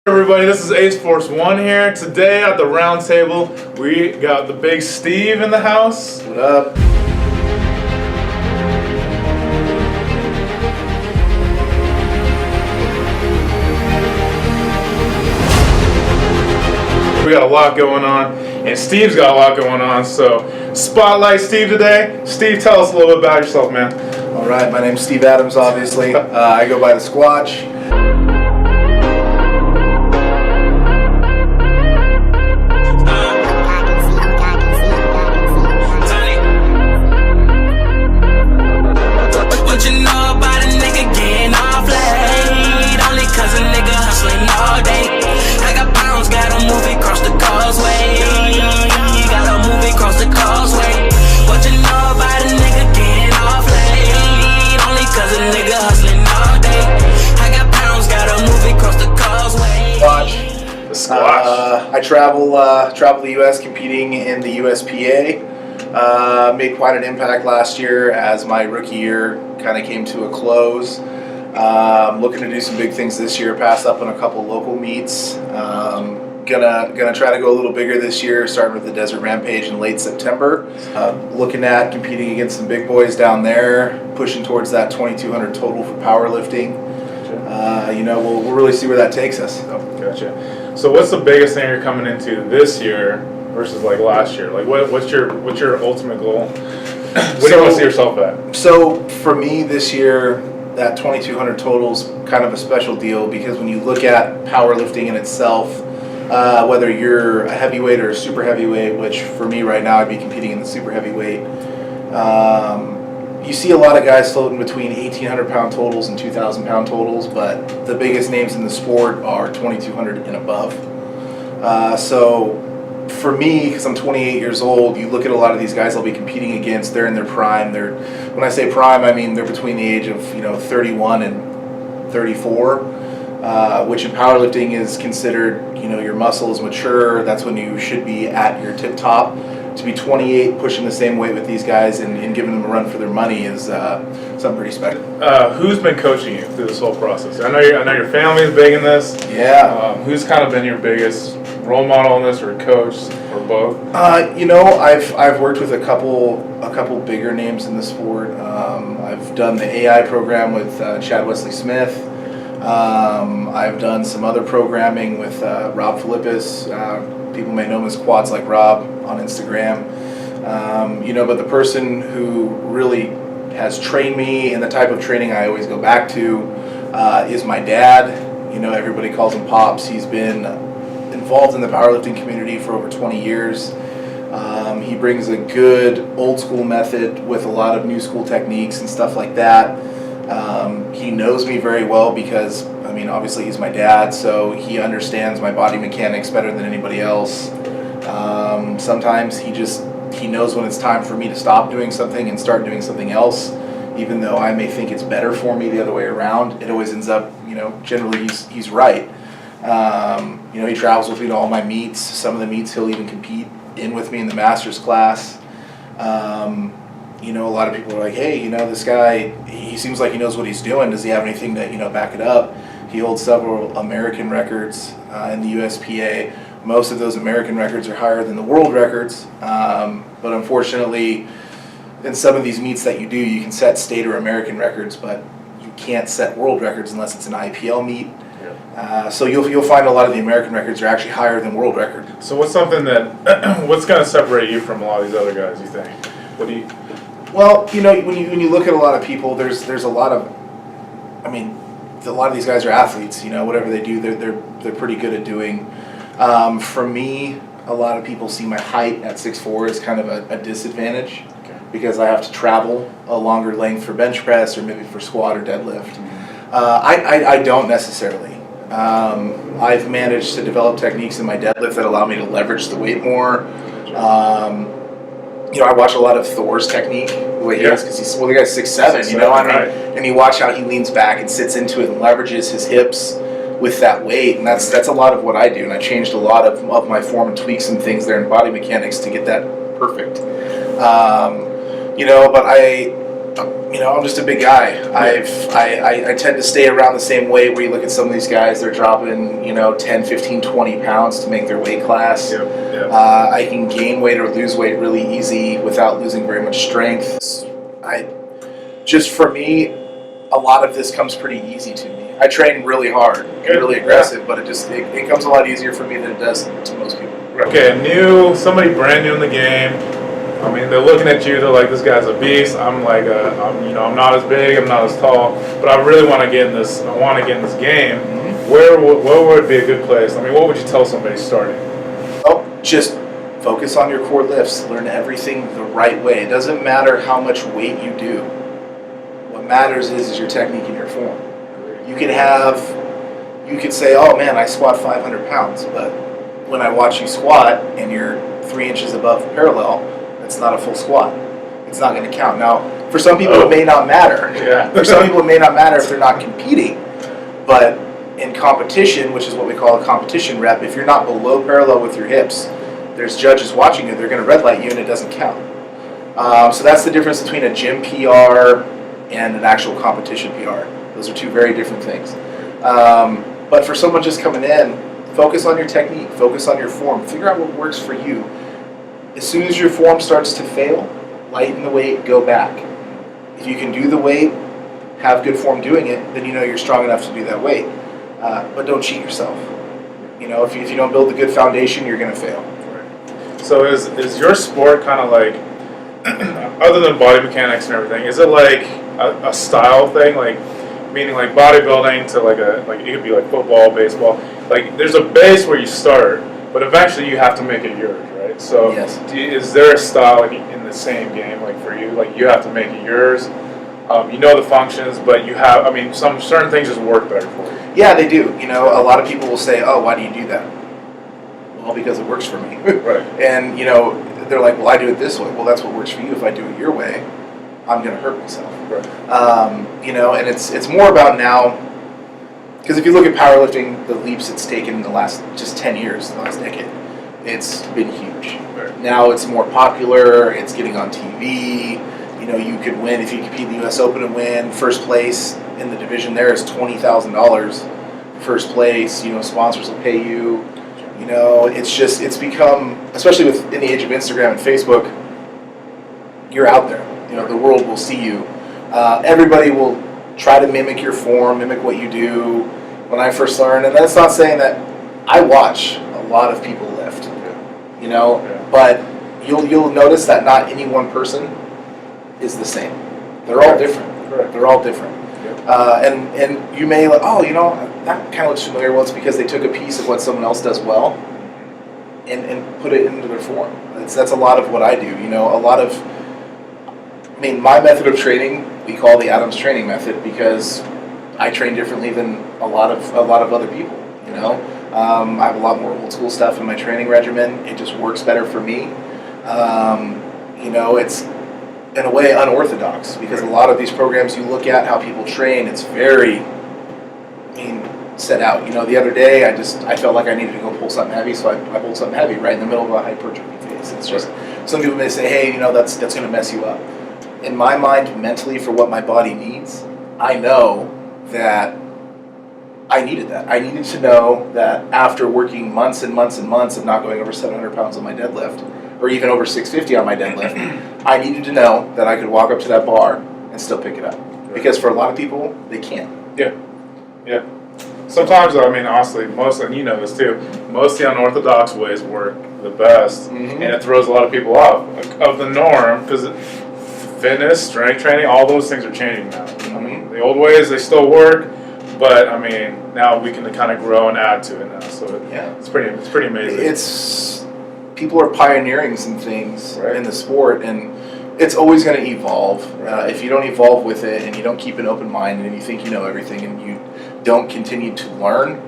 Everybody, this is Ace Force 1 here. Today at the round table, we got the big Steve in the house. What up? We got a lot going on, and Steve's got a lot going on, so spotlight Steve today. Steve, tell us a little bit about yourself, man. Alright, my name's Steve Adams, obviously. I go by the Squatch. I travel the U.S. competing in the USPA. Made quite an impact last year as my rookie year kind of came to a close. Looking to do some big things this year. Passed up on a couple local meets. Gonna try to go a little bigger this year, starting with the Desert Rampage in late September. Looking at competing against some big boys down there, pushing towards that 2,200 total for powerlifting. We'll really see where that takes us. Oh, gotcha. So what's the biggest thing you're coming into this year versus like last year? Like what's your ultimate goal? What do you want to see yourself at? So for me this year, that 2,200 total is kind of a special deal because when you look at powerlifting in itself, whether you're a heavyweight or a super heavyweight, which for me right now I'd be competing in the super heavyweight, you see a lot of guys floating between 1,800 pound totals and 2,000 pound totals, but the biggest names in the sport are 2,200 and above. So for me, because I'm 28 years old, you look at a lot of these guys I'll be competing against, they're in their prime. When I say prime, I mean they're between the age of 31 and 34, which in powerlifting is considered, your muscle is mature. That's when you should be at your tip top. To be 28, pushing the same weight with these guys and giving them a run for their money is something pretty special. Who's been coaching you through this whole process? I know your family is big in this. Yeah. Who's kind of been your biggest role model in this, or coach, or both? I've worked with a couple bigger names in the sport. I've done the AI program with Chad Wesley Smith. I've done some other programming with Rob Philippus. People may know him as Quads Like Rob on Instagram. But the person who really has trained me and the type of training I always go back to is my dad. Everybody calls him Pops. He's been involved in the powerlifting community for over 20 years. He brings a good old school method with a lot of new school techniques and stuff like that. He knows me very well because, obviously he's my dad, so he understands my body mechanics better than anybody else. Sometimes he knows when it's time for me to stop doing something and start doing something else. Even though I may think it's better for me the other way around, it always ends up, generally he's right. He travels with me to all my meets. Some of the meets he'll even compete in with me in the Masters class. A lot of people are like, hey, this guy, he seems like he knows what he's doing. Does he have anything to, back it up? He holds several American records in the USPA. Most of those American records are higher than the world records. But unfortunately, in some of these meets that you do, you can set state or American records, but you can't set world records unless it's an IPL meet. So you'll find a lot of the American records are actually higher than world record. So what's something what's going to separate you from a lot of these other guys, you think? Well, when you look at a lot of people, there's a lot of, a lot of these guys are athletes. Whatever they do, they're pretty good at doing. For me, a lot of people see my height at 6'4" as kind of a disadvantage because I have to travel a longer length for bench press or maybe for squat or deadlift. I don't necessarily. I've managed to develop techniques in my deadlift that allow me to leverage the weight more. I watch a lot of Thor's technique, the way he is, because the guy's 6'7", right. And you watch how he leans back and sits into it and leverages his hips with that weight, and that's a lot of what I do, and I changed a lot of my form and tweaks and things there in body mechanics to get that perfect. But I'm just a big guy. I tend to stay around the same weight. Where you look at some of these guys, they're dropping 10, 15, 20 pounds to make their weight class. I can gain weight or lose weight really easy without losing very much strength. For me, a lot of this comes pretty easy to me. I train really hard and really aggressive, but it comes a lot easier for me than it does to most people. Okay, somebody brand new in the game. I mean, they're looking at you. They're like, "This guy's a beast." I'm like, I'm not as big. I'm not as tall, but I really want to get in this. I want to get in this game. Mm-hmm. Where would be a good place? I mean, what would you tell somebody starting? Oh, just focus on your core lifts. Learn everything the right way. It doesn't matter how much weight you do. What matters is your technique and your form. You could say, "Oh man, I squat 500 pounds," but when I watch you squat and you're 3 inches above parallel, it's not a full squat. It's not going to count. Now, for some people, it may not matter. Yeah. For some people, it may not matter if they're not competing. But in competition, which is what we call a competition rep, if you're not below parallel with your hips, there's judges watching you. They're going to red light you, and it doesn't count. So that's the difference between a gym PR and an actual competition PR. Those are two very different things. But for someone just coming in, focus on your technique. Focus on your form. Figure out what works for you. As soon as your form starts to fail, lighten the weight, go back. If you can do the weight, have good form doing it, then you're strong enough to do that weight. But don't cheat yourself. If you don't build a good foundation, you're going to fail. Right. So is your sport kind of like, other than body mechanics and everything, is it like a style thing? Like, meaning like bodybuilding to like it could be like football, baseball. Like there's a base where you start, but eventually you have to make it yours. So, yes. Is there a style in the same game, like for you, like you have to make it yours? The functions, but some certain things just work better for you. Yeah, they do. A lot of people will say, "Oh, why do you do that?" Well, because it works for me. Right. And they're like, "Well, I do it this way." Well, that's what works for you. If I do it your way, I'm going to hurt myself. Right. And it's more about now, because if you look at powerlifting, the leaps it's taken in the last just 10 years, the last decade. It's been huge. Right. Now it's more popular. It's getting on TV. You could win if you compete in the U.S. Open and win. First place in the division there is $20,000. First place. Sponsors will pay you. It's become, especially in the age of Instagram and Facebook, you're out there. The world will see you. Everybody will try to mimic your form, mimic what you do. When I first learned, and that's not saying that I watch a lot of people lift. But you'll notice that not any one person is the same. They're all different. Correct. They're all different. Yep. And you may like, that kind of looks familiar. Well, it's because they took a piece of what someone else does well and put it into their form. That's a lot of what I do. My method of training we call the Adams training method because I train differently than a lot of other people. I have a lot more old school stuff in my training regimen. It just works better for me. It's in a way unorthodox because a lot of these programs you look at how people train, it's very set out. The other day I felt like I needed to go pull something heavy, so I pulled something heavy right in the middle of a hypertrophy phase. It's just, some people may say, hey, that's going to mess you up. In my mind, mentally, for what my body needs, I know that I needed that. I needed to know that after working months and months and months of not going over 700 pounds on my deadlift, or even over 650 on my deadlift, I needed to know that I could walk up to that bar and still pick it up. Right. Because for a lot of people, they can't. Yeah. Sometimes, honestly, and you know this too, most of the unorthodox ways work the best, and it throws a lot of people off of the norm, because fitness, strength training, all those things are changing now. The old ways, they still work, but now we can kind of grow and add to it now. So it's pretty amazing. People are pioneering some things in the sport, and it's always going to evolve. If you don't evolve with it, and you don't keep an open mind, and you think you know everything, and you don't continue to learn,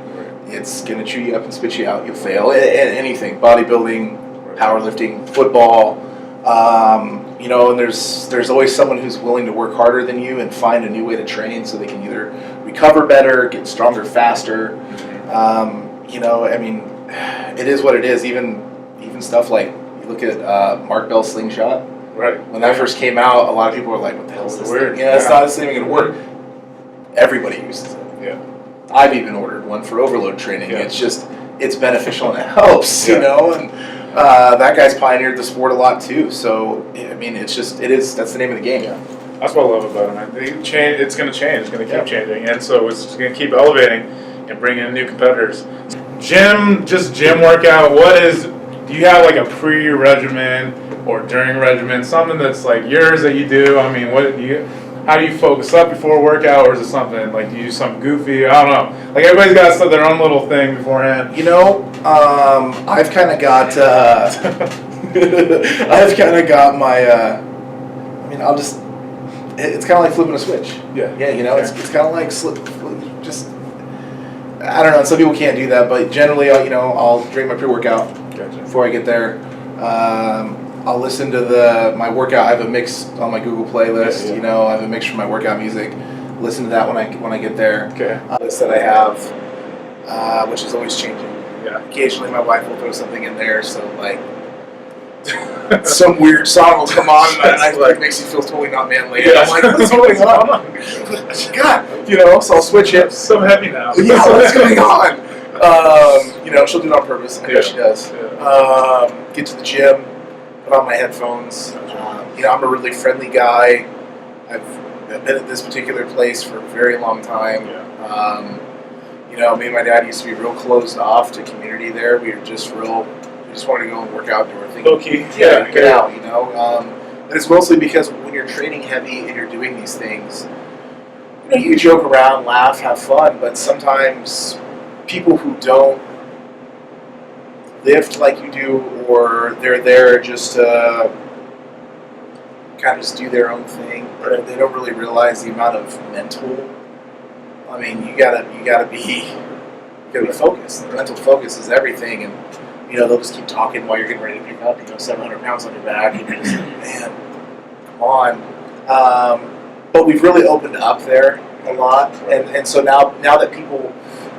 it's going to chew you up and spit you out. You'll fail at anything: bodybuilding, powerlifting, football. And there's always someone who's willing to work harder than you and find a new way to train so they can either recover better, get stronger faster. It is what it is. Even stuff like, you look at Mark Bell's slingshot. Right. When that first came out, a lot of people were like, "What the hell is this weird. thing? Yeah, it's not even going to work." Everybody uses it. Yeah. I've even ordered one for overload training. Yeah. It's beneficial and it helps, you know. And that guy's pioneered the sport a lot too. So I mean, that's the name of the game. Yeah. That's what I love about it, man. It's going to change. It's going to keep changing, and so it's just going to keep elevating and bringing in new competitors. Gym workout. Do you have like a pre-regimen or during regimen, something that's like yours that you do? I mean, how do you focus up before a workout, or is it something like, do you do something goofy? I don't know. Like, everybody's got their own little thing beforehand. You know, I've kind of got my. I mean, it's kind of like flipping a switch. Yeah. Yeah, you know, it's kind of like just. I don't know. Some people can't do that, but generally, I'll drink my pre-workout before I get there. I'll listen to my workout. I have a mix on my Google playlist. Yeah. You know, I have a mix for my workout music. Listen to that when I get there. Okay. List that I have, which is always changing. Yeah. Occasionally, my wife will throw something in there. So like, some weird song will come on, and it makes you feel totally not manly. Yeah. I'm like, what's going on? God, so I'll switch it. I'm so heavy now. Yeah, what's going on? She'll do it on purpose. I know she does. Yeah. Get to the gym, put on my headphones. I'm a really friendly guy. I've been at this particular place for a very long time. Yeah. Me and my dad used to be real closed off to community there. We were just we just wanted to go and work out, do our thing. Low-key. Get out, And it's mostly because when you're training heavy and you're doing these things, you joke around, laugh, have fun, but sometimes people who don't lift like you do, or they're there just to kind of just do their own thing, but they don't really realize the amount of mental. I mean, you gotta be focused. The mental focus is everything, and they'll just keep talking while you're getting ready to pick up 700 pounds on your back, and you're just like, man, come on. But we've really opened up there a lot, and so now that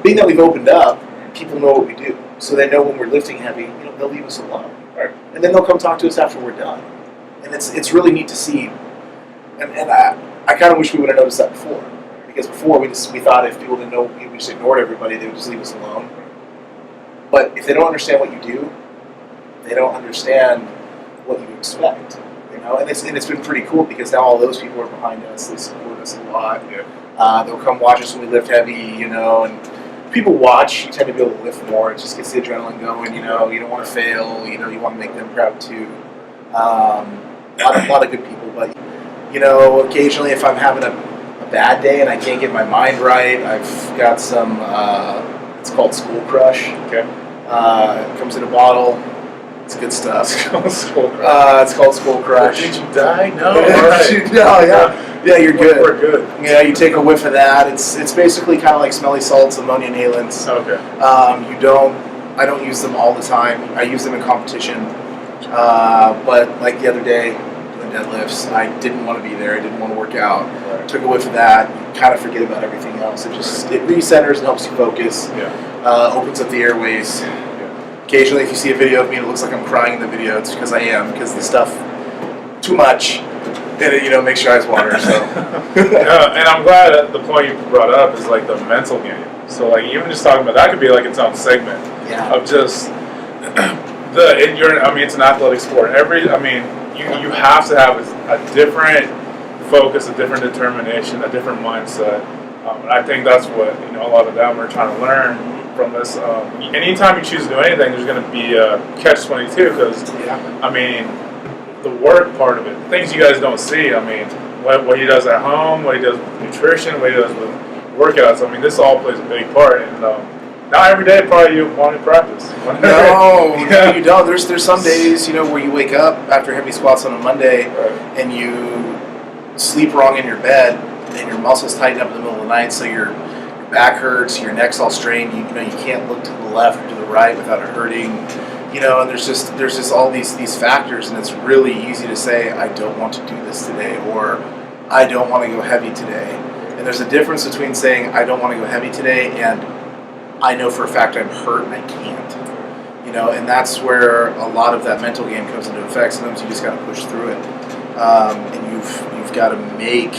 being that we've opened up, people know what we do, so they know when we're lifting heavy, they'll leave us alone, right? And then they'll come talk to us after we're done, and it's really neat to see. And I kind of wish we would have noticed that before, because before we thought if people didn't know, we just ignored everybody, they would just leave us alone. But if they don't understand what you do, they don't understand what you expect, And it's been pretty cool, because now all those people are behind us. They support us a lot. Yeah. They'll come watch us when we lift heavy, and people watch. You tend to be able to lift more. It just gets the adrenaline going. You don't want to fail. You want to make them proud too. A lot of good people, but occasionally if I'm having a bad day and I can't get my mind right, I've got some. It's called School Crush. Okay. It comes in a bottle. It's good stuff. It's called School Crush. It's called School Crush. Did you die? No. All right. No, yeah, you're good. We're good. Yeah, you take a whiff of that. It's basically kind of like smelly salts, ammonia inhalants. Okay. I don't use them all the time. I use them in competition. But like the other day, doing deadlifts, I didn't want to be there. I didn't want to work out. Right. Took a whiff of that. You kind of forget about everything else. It recenters and helps you focus. Yeah. Opens up the airways. Occasionally, if you see a video of me and it looks like I'm crying in the video, it's because I am, because the stuff, too much, and it, makes your eyes water, so. And I'm glad that the point you brought up is like the mental game. So like, even just talking about that could be like its own segment. Yeah. Of just, it's an athletic sport. You have to have a different focus, a different determination, a different mindset. And I think that's what, a lot of them are trying to learn from this. Anytime you choose to do anything, there's going to be a catch-22, because, the work part of it, things you guys don't see, what he does at home, what he does with nutrition, what he does with workouts, this all plays a big part. And not every day probably you want to practice. No, you don't. There's some days, where you wake up after heavy squats on a Monday, right, and you sleep wrong in your bed, and your muscles tighten up in the middle of the night, so your back hurts, your neck's all strained. You can't look to the left or to the right without it hurting. And there's just all these factors, and it's really easy to say, I don't want to do this today, or I don't want to go heavy today. And there's a difference between saying I don't want to go heavy today and I know for a fact I'm hurt and I can't. And that's where a lot of that mental game comes into effect. Sometimes you just got to push through it. and you've got to make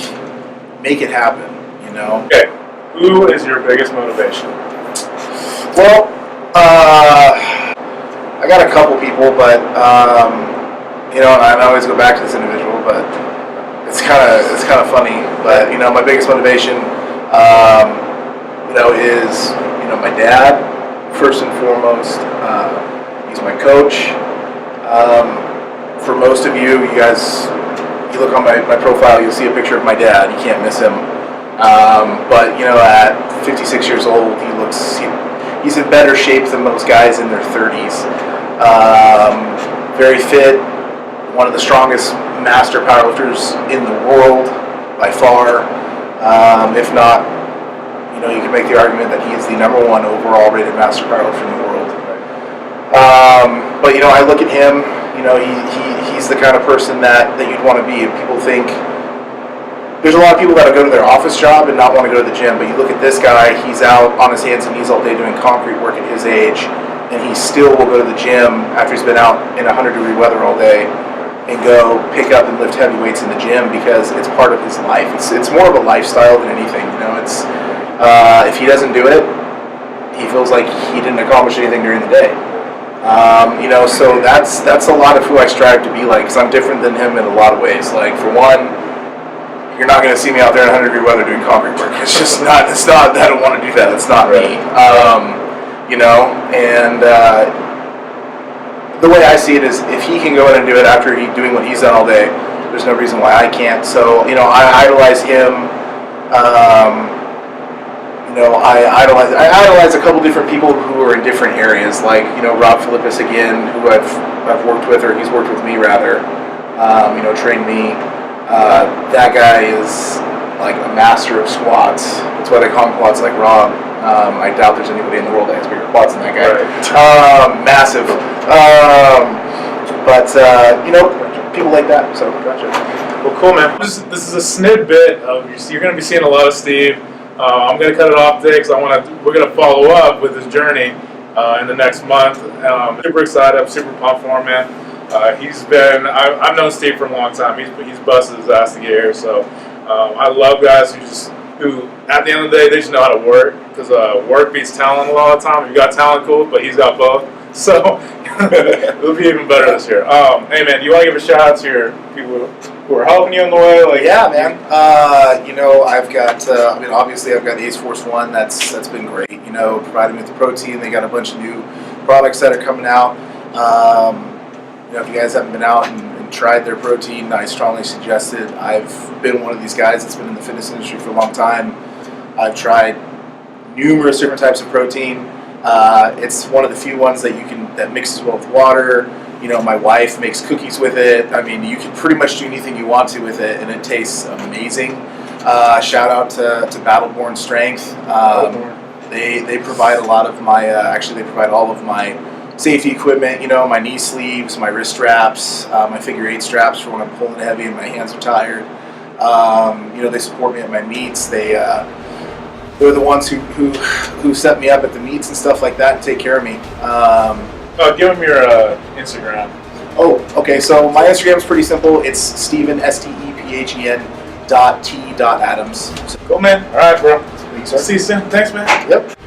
it happen. You know. Okay. Who is your biggest motivation? Well, I got a couple people, but you know, and I always go back to this individual, but it's kind of funny. But you know, my biggest motivation, you know, is my dad first and foremost. He's my coach. For most of you guys, you look on my profile, you'll see a picture of my dad. You can't miss him. But you know, at 56 years old, he's in better shape than most guys in their 30s. Very fit, one of the strongest master powerlifters in the world by far. If not, you know, you can make the argument that he is the #1 overall rated master powerlifter in the world. But you know, I look at him. You know, he's the kind of person that you'd want to be. People think there's a lot of people that go to their office job and not want to go to the gym. But you look at this guy; he's out on his hands and knees all day doing concrete work at his age, and he still will go to the gym after he's been out in 100-degree weather all day and go pick up and lift heavy weights in the gym because it's part of his life. It's more of a lifestyle than anything. You know, it's if he doesn't do it, he feels like he didn't accomplish anything during the day. You know, so that's a lot of who I strive to be like, because I'm different than him in a lot of ways. Like, for one, you're not going to see me out there in 100-degree weather doing concrete work. It's just not. It's not. I don't want to do that. It's not me. You know, and the way I see it is, if he can go in and do it after doing what he's done all day, there's no reason why I can't. So, you know, I idolize him. You know, I idolize a couple different people who are in different areas, like, you know, Rob Philippus again, who I've worked with, or he's worked with me rather. You know, trained me. That guy is like a master of squats. That's why they call him quads like Rob. I doubt there's anybody in the world that has bigger quads than that guy. Right. Massive. But you know, people like that. So gotcha. Well, cool, man. This is a snippet of you're going to be seeing a lot of Steve. I'm going to cut it off today because we're going to follow up with his journey in the next month. Super excited. I'm super pumped for him, man. I've known Steve for a long time. He's busted his ass to get here. So I love guys who at the end of the day, they just know how to work, because work beats talent a lot of the time. If you got talent, cool, but he's got both. So it'll be even better this year. Hey, man, do you want to give a shout out to your people who are helping you on the way? Like, yeah, man. You know, I've got. I mean, obviously, I've got the Ace Force One. That's been great. You know, providing me with the protein. They got a bunch of new products that are coming out. You know, if you guys haven't been out and tried their protein, I strongly suggest it. I've been one of these guys that's been in the fitness industry for a long time. I've tried numerous different types of protein. It's one of the few ones that mixes well with water. You know, my wife makes cookies with it. I mean, you can pretty much do anything you want to with it, and it tastes amazing. Shout out to Battleborn Strength. They provide a lot of my. Actually, they provide all of my safety equipment. You know, my knee sleeves, my wrist straps, my figure 8 straps for when I'm pulling heavy and my hands are tired. You know, they support me at my meets. They're the ones who set me up at the meets and stuff like that and take care of me. Give them your Instagram. Oh, okay. So my Instagram is pretty simple. It's Stephen, stephen.t.adams. Cool, man. All right, bro. Thanks, sir. See you soon. Thanks, man. Yep.